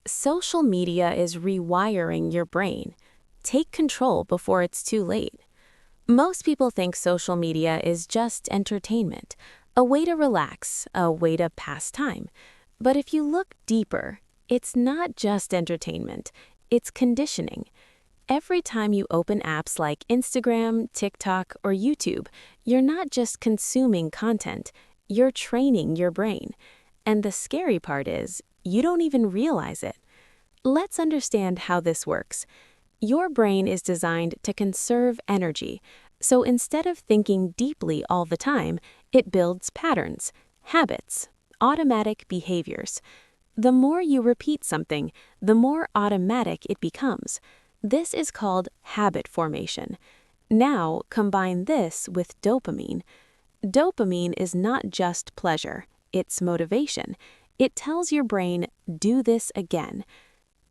Social media is rewiring your brain. Take control before it's too late. Most people think social media is just entertainment, a way to relax, a way to pass time. But if you look deeper, it's not just entertainment, it's conditioning. Every time you open apps like Instagram, TikTok, or YouTube, you're not just consuming content, you're training your brain. And the scary part is, you don't even realize it. Let's understand how this works. Your brain is designed to conserve energy, so instead of thinking deeply all the time, it builds patterns, habits, automatic behaviors. The more you repeat something, the more automatic it becomes. This is called habit formation. Now, combine this with dopamine. Dopamine is not just pleasure, it's motivation. It tells your brain, do this again.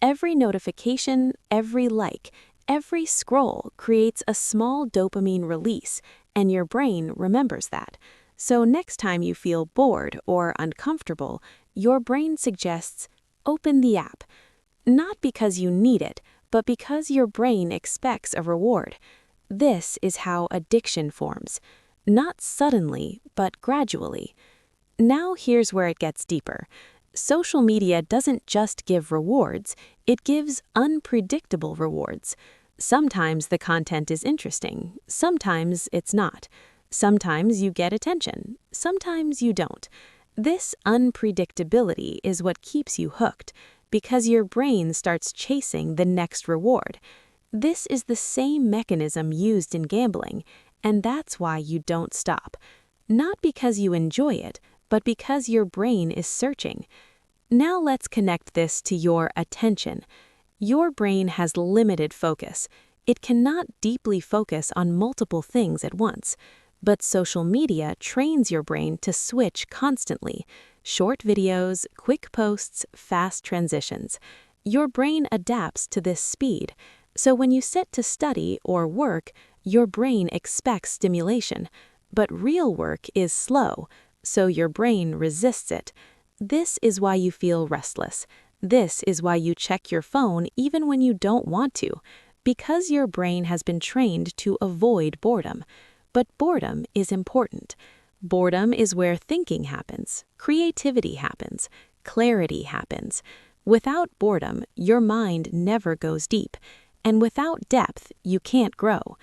Every notification, every like, every scroll creates a small dopamine release, and your brain remembers that. So next time you feel bored or uncomfortable, your brain suggests, open the app. Not because you need it, but because your brain expects a reward. This is how addiction forms. Not suddenly, but gradually. Now here's where it gets deeper. Social media doesn't just give rewards, it gives unpredictable rewards. Sometimes the content is interesting, sometimes it's not. Sometimes you get attention, sometimes you don't. This unpredictability is what keeps you hooked, because your brain starts chasing the next reward. This is the same mechanism used in gambling, and that's why you don't stop. Not because you enjoy it, but because your brain is searching. Now let's connect this to your attention. Your brain has limited focus. It cannot deeply focus on multiple things at once. But social media trains your brain to switch constantly. Short videos, quick posts, fast transitions. Your brain adapts to this speed. So when you sit to study or work, your brain expects stimulation. But real work is slow, so your brain resists it. This is why you feel restless. This is why you check your phone even when you don't want to, because your brain has been trained to avoid boredom. But boredom is important. Boredom is where thinking happens, creativity happens, clarity happens. Without boredom, your mind never goes deep, and without depth, you can't grow.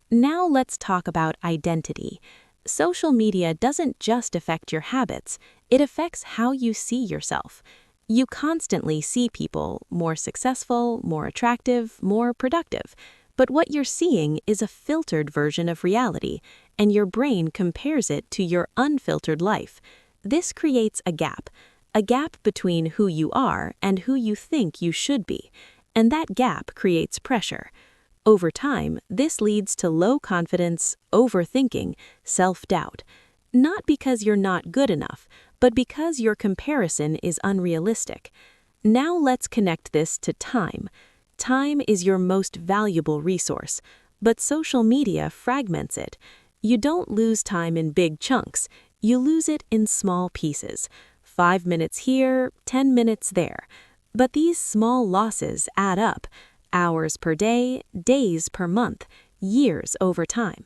Now let's talk about identity. Social media doesn't just affect your habits, it affects how you see yourself. You constantly see people more successful, more attractive, more productive. But what you're seeing is a filtered version of reality, and your brain compares it to your unfiltered life. This creates a gap between who you are and who you think you should be. And that gap creates pressure. Over time, this leads to low confidence, overthinking, self-doubt. Not because you're not good enough, but because your comparison is unrealistic. Now let's connect this to time. Time is your most valuable resource, but social media fragments it. You don't lose time in big chunks, you lose it in small pieces. 5 minutes here, 10 minutes there. But these small losses add up. Hours per day, days per month, years over time.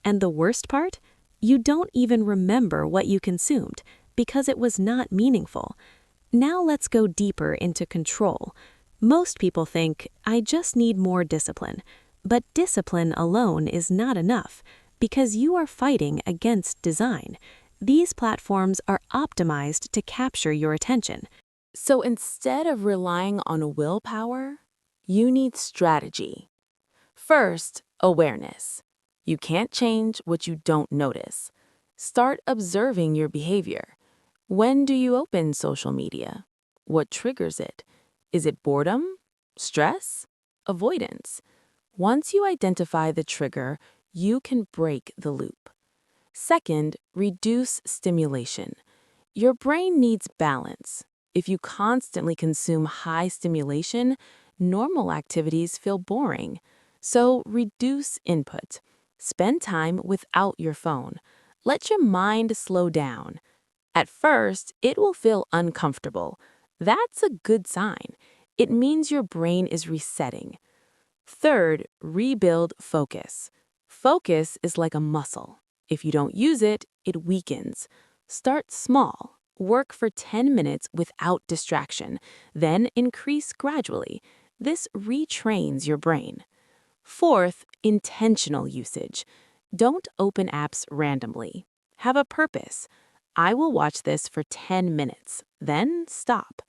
And the worst part? You don't even remember what you consumed because it was not meaningful. Now let's go deeper into control. Most people think, I just need more discipline. But discipline alone is not enough because you are fighting against design. These platforms are optimized to capture your attention. So instead of relying on willpower, you need strategy. First, awareness. You can't change what you don't notice. Start observing your behavior. When do you open social media? What triggers it? Is it boredom? Stress? Avoidance? Once you identify the trigger, you can break the loop. Second, reduce stimulation. Your brain needs balance. If you constantly consume high stimulation, normal activities feel boring. So reduce input. Spend time without your phone. Let your mind slow down. At first, it will feel uncomfortable. That's a good sign. It means your brain is resetting. Third, rebuild focus. Focus is like a muscle. If you don't use it, it weakens. Start small. Work for 10 minutes without distraction, then increase gradually. This retrains your brain. Fourth, intentional usage. Don't open apps randomly. Have a purpose. I will watch this for 10 minutes, then stop.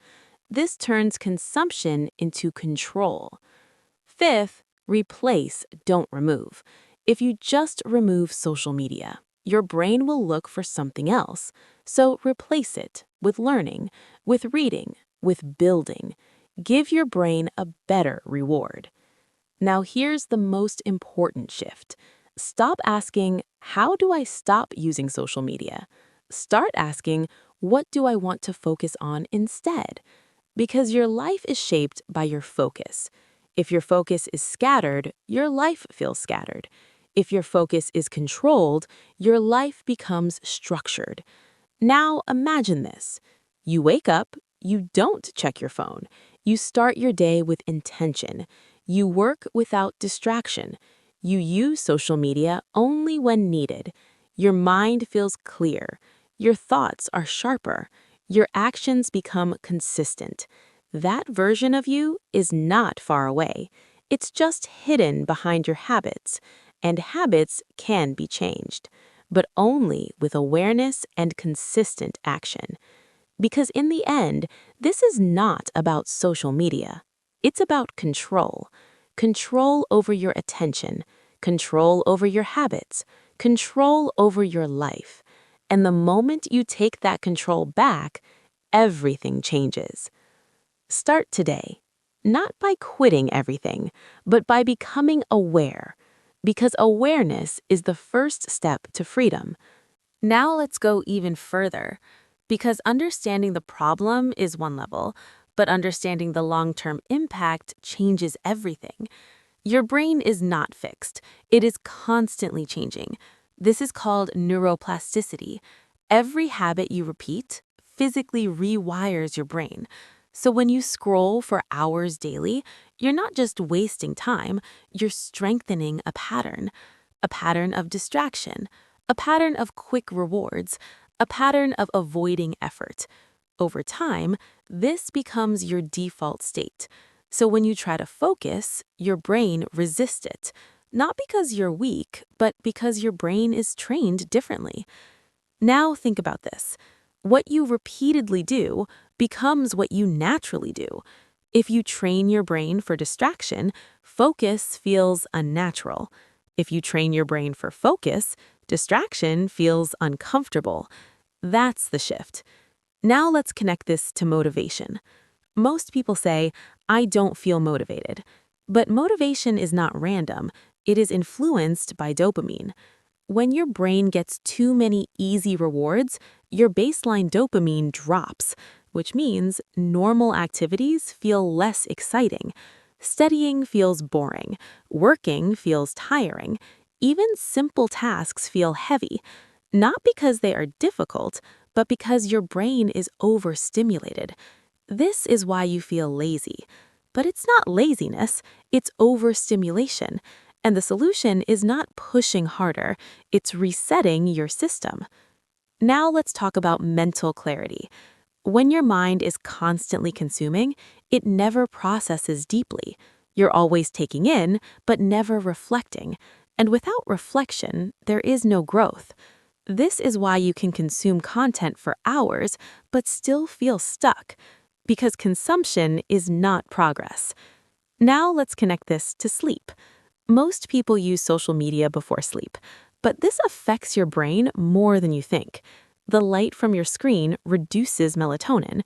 This turns consumption into control. Fifth, replace, don't remove. If you just remove social media, your brain will look for something else. So replace it with learning, with reading, with building. Give your brain a better reward. Now here's the most important shift. Stop asking, how do I stop using social media? Start asking, what do I want to focus on instead? Because your life is shaped by your focus. If your focus is scattered, your life feels scattered. If your focus is controlled, your life becomes structured. Now imagine this. You wake up, you don't check your phone. You start your day with intention. You work without distraction. You use social media only when needed. Your mind feels clear. Your thoughts are sharper. Your actions become consistent. That version of you is not far away. It's just hidden behind your habits. And habits can be changed, but only with awareness and consistent action. Because in the end, this is not about social media. It's about control. Control over your attention, control over your habits, control over your life. And the moment you take that control back, everything changes. Start today, not by quitting everything, but by becoming aware. Because awareness is the first step to freedom. Now let's go even further. Because understanding the problem is one level, but understanding the long-term impact changes everything. Your brain is not fixed. It is constantly changing. This is called neuroplasticity. Every habit you repeat physically rewires your brain. So when you scroll for hours daily, you're not just wasting time, you're strengthening a pattern of distraction, a pattern of quick rewards, a pattern of avoiding effort. Over time, this becomes your default state. So when you try to focus, your brain resists it, not because you're weak, but because your brain is trained differently. Now think about this. What you repeatedly do becomes what you naturally do. If you train your brain for distraction, focus feels unnatural. If you train your brain for focus, distraction feels uncomfortable. That's the shift. Now let's connect this to motivation. Most people say, I don't feel motivated. But motivation is not random. It is influenced by dopamine. When your brain gets too many easy rewards, your baseline dopamine drops, which means normal activities feel less exciting. Studying feels boring. Working feels tiring. Even simple tasks feel heavy, not because they are difficult, but because your brain is overstimulated. This is why you feel lazy. But it's not laziness, it's overstimulation. And the solution is not pushing harder, it's resetting your system. Now let's talk about mental clarity. When your mind is constantly consuming, it never processes deeply. You're always taking in, but never reflecting. And without reflection, there is no growth. This is why you can consume content for hours, but still feel stuck. Because consumption is not progress. Now let's connect this to sleep. Most people use social media before sleep, but this affects your brain more than you think. The light from your screen reduces melatonin.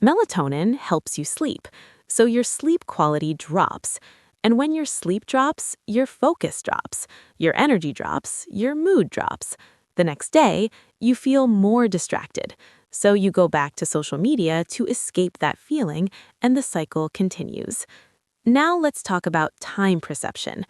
Melatonin helps you sleep, so your sleep quality drops. And when your sleep drops, your focus drops, your energy drops, your mood drops. The next day, you feel more distracted. So you go back to social media to escape that feeling, and the cycle continues. Now let's talk about time perception.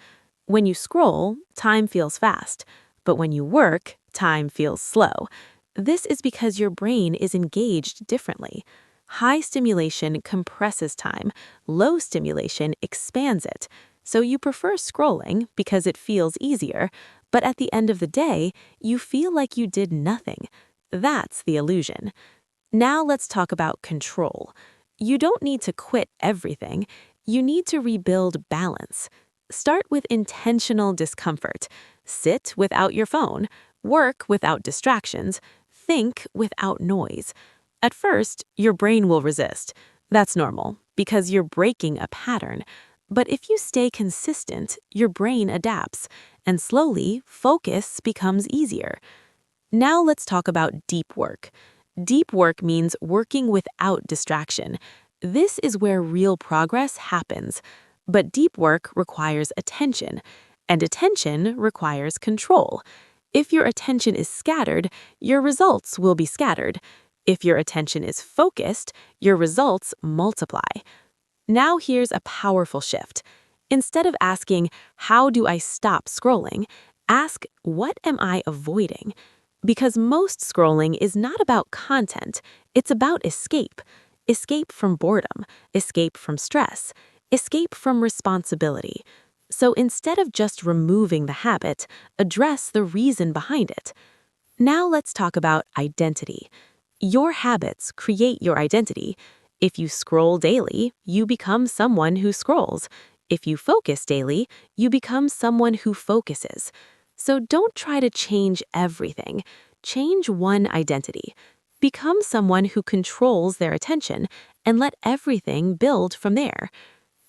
When you scroll, time feels fast, but when you work, time feels slow. This is because your brain is engaged differently. High stimulation compresses time, low stimulation expands it. So you prefer scrolling because it feels easier, but at the end of the day, you feel like you did nothing. That's the illusion. Now let's talk about control. You don't need to quit everything. You need to rebuild balance. Start with intentional discomfort. Sit without your phone. Work without distractions. Think without noise. At first, your brain will resist. That's normal, because you're breaking a pattern. But if you stay consistent, your brain adapts, and slowly, focus becomes easier. Now let's talk about deep work. Deep work means working without distraction. This is where real progress happens. But deep work requires attention, and attention requires control. If your attention is scattered, your results will be scattered. If your attention is focused, your results multiply. Now here's a powerful shift. Instead of asking, how do I stop scrolling? Ask, what am I avoiding? Because most scrolling is not about content, it's about escape. Escape from boredom, escape from stress, escape from responsibility. So instead of just removing the habit, address the reason behind it. Now let's talk about identity. Your habits create your identity. If you scroll daily, you become someone who scrolls. If you focus daily, you become someone who focuses. So don't try to change everything. Change one identity. Become someone who controls their attention and let everything build from there.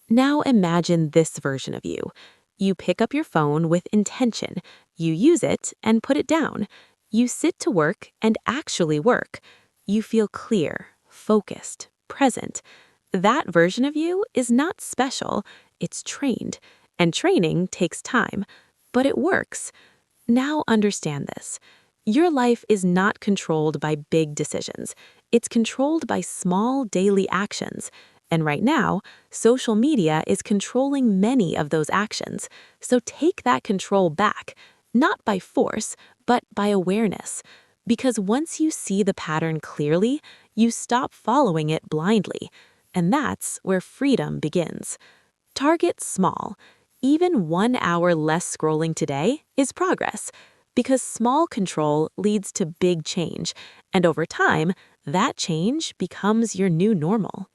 Now imagine this version of you. You pick up your phone with intention. You use it and put it down. You sit to work and actually work. You feel clear, focused, present. That version of you is not special, it's trained. And training takes time, but it works. Now understand this. Your life is not controlled by big decisions. It's controlled by small daily actions. And right now, social media is controlling many of those actions. So take that control back, not by force, but by awareness. Because once you see the pattern clearly, you stop following it blindly. And that's where freedom begins. Target small. Even 1 hour less scrolling today is progress. Because small control leads to big change. And over time, that change becomes your new normal.